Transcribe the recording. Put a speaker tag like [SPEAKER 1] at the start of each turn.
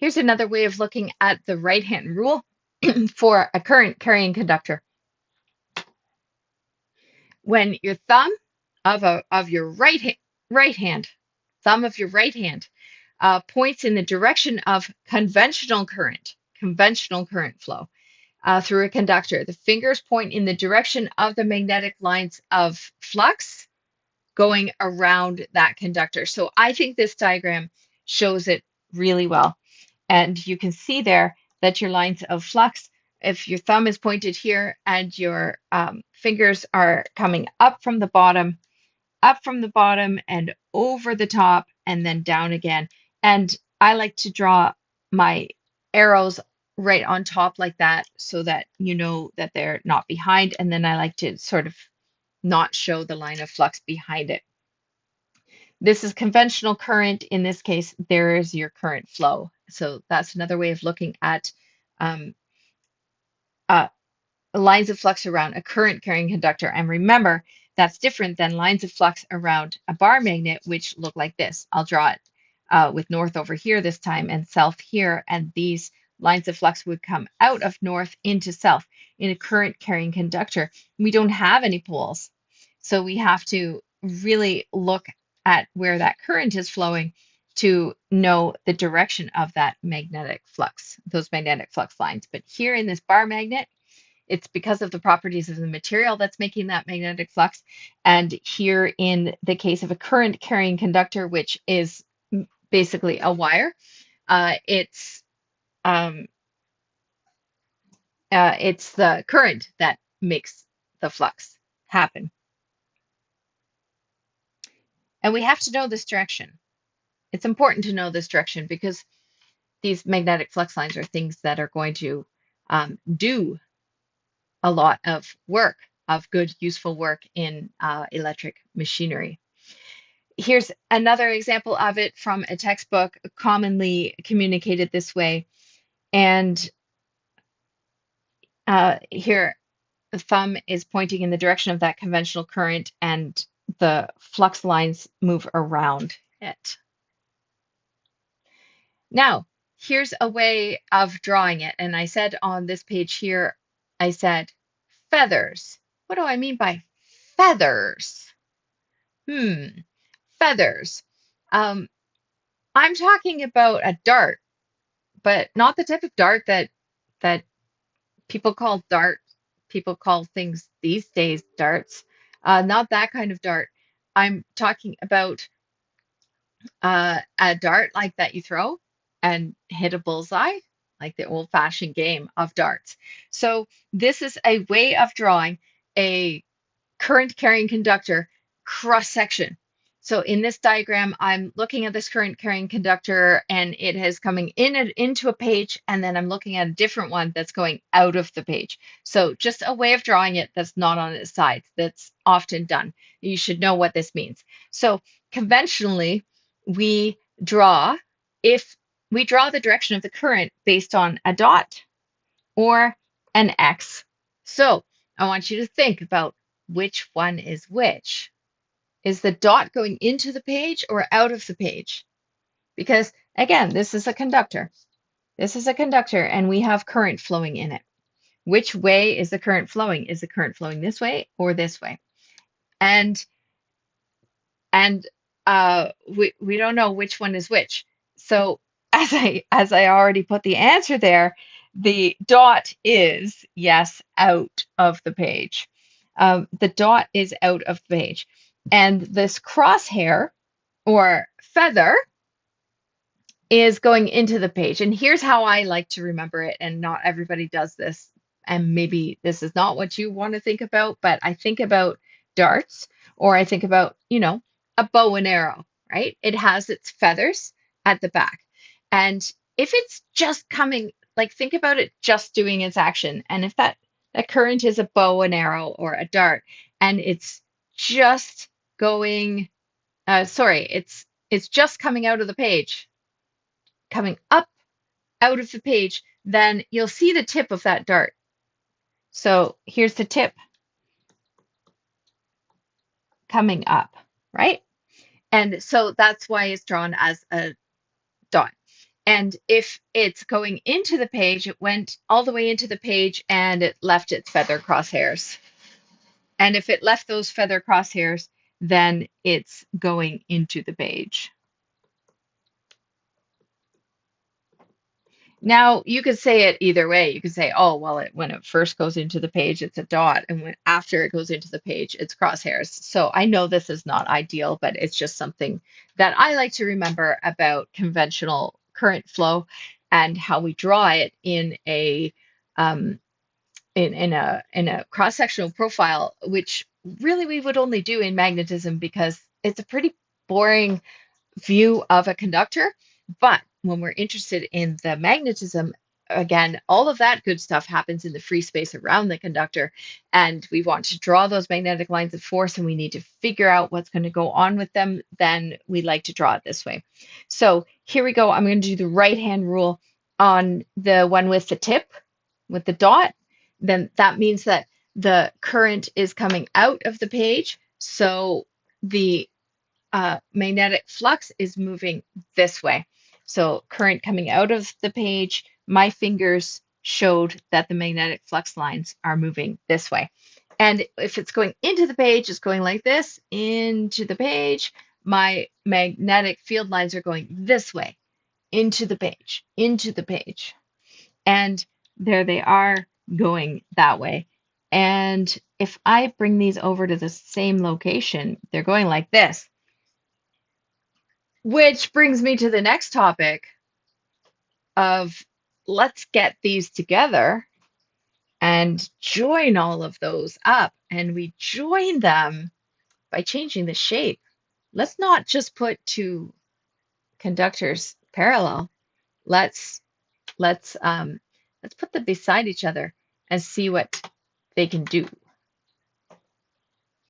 [SPEAKER 1] Here's another way of looking at the right-hand rule for a current carrying conductor. When your thumb of your right hand, thumb of your right hand, points in the direction of conventional current flow through a conductor, the fingers point in the direction of the magnetic lines of flux going around that conductor. So I think this diagram shows it really well. And you can see there that your lines of flux, if your thumb is pointed here and your fingers are coming up from the bottom and over the top and then down again. And I like to draw my arrows right on top like that so that you know that they're not behind. And then I like to sort of not show the line of flux behind it. This is conventional current. In this case, there is your current flow. So that's another way of looking at um, uh, lines of flux around a current carrying conductor. And remember, that's different than lines of flux around a bar magnet, which look like this. I'll draw it with north over here this time and south here. And these lines of flux would come out of north into south. In a current carrying conductor, we don't have any poles. So we have to really look at where that current is flowing to know the direction of that magnetic flux, those magnetic flux lines. But here in this bar magnet, it's because of the properties of the material that's making that magnetic flux. And here in the case of a current carrying conductor, which is basically a wire, it's the current that makes the flux happen. And we have to know this direction. It's important to know this direction because these magnetic flux lines are things that are going to do a lot of work, of good, useful work in electric machinery. Here's another example of it from a textbook, commonly communicated this way. And here, the thumb is pointing in the direction of that conventional current, and the flux lines move around it. Now, here's a way of drawing it. And I said on this page here, I said feathers. What do I mean by feathers? Feathers. Um, I'm talking about a dart, but not the type of dart that people call dart. People call things these days darts. Not that kind of dart. I'm talking about a dart like that you throw and hit a bullseye, like the old-fashioned game of darts. So this is a way of drawing a current carrying conductor cross section. So in this diagram, I'm looking at this current carrying conductor and it is coming into a page, and then I'm looking at a different one that's going out of the page. So just a way of drawing it that's not on its sides. That's often done. You should know what this means. So conventionally, we draw if we draw the direction of the current based on a dot or an X. So I want you to think about which one is which. Is the dot going into the page or out of the page? Because again, this is a conductor. This is a conductor and we have current flowing in it. Which way is the current flowing? Is the current flowing this way or this way? And we don't know which one is which. So as I already put the answer there, the dot is yes out of the page. The dot is out of the page. And this crosshair or feather is going into the page. And here's how I like to remember it, and not everybody does this. And maybe this is not what you want to think about, but I think about darts, or I think about, a bow and arrow, right? It has its feathers at the back. And if it's just coming, like think about it just doing its action. And if that current is a bow and arrow or a dart, and it's just going, it's just coming out of the page, coming up out of the page, then you'll see the tip of that dart. So here's the tip coming up, right? And so that's why it's drawn as a dot. And if it's going into the page, it went all the way into the page and it left its feather crosshairs. And if it left those feather crosshairs, then it's going into the page. Now, you could say it either way. You could say, oh, well, when it first goes into the page, it's a dot. And when after it goes into the page, it's crosshairs. So I know this is not ideal, but it's just something that I like to remember about conventional current flow and how we draw it in a um, in a cross-sectional profile, which really we would only do in magnetism because it's a pretty boring view of a conductor. But when we're interested in the magnetism, again, all of that good stuff happens in the free space around the conductor. And we want to draw those magnetic lines of force and we need to figure out what's going to go on with them. Then we like to draw it this way. So here we go. I'm going to do the right hand rule on the one with the tip, with the dot. Then that means that the current is coming out of the page. So the magnetic flux is moving this way. So current coming out of the page, my fingers showed that the magnetic flux lines are moving this way. And if it's going into the page, it's going like this, into the page. My magnetic field lines are going this way, into the page, into the page. And there they are going that way. And if I bring these over to the same location, they're going like this. Which brings me to the next topic of let's get these together and join all of those up. And we join them by changing the shape. Let's not just put two conductors parallel. Let's let's um let's put them beside each other and see what they can do.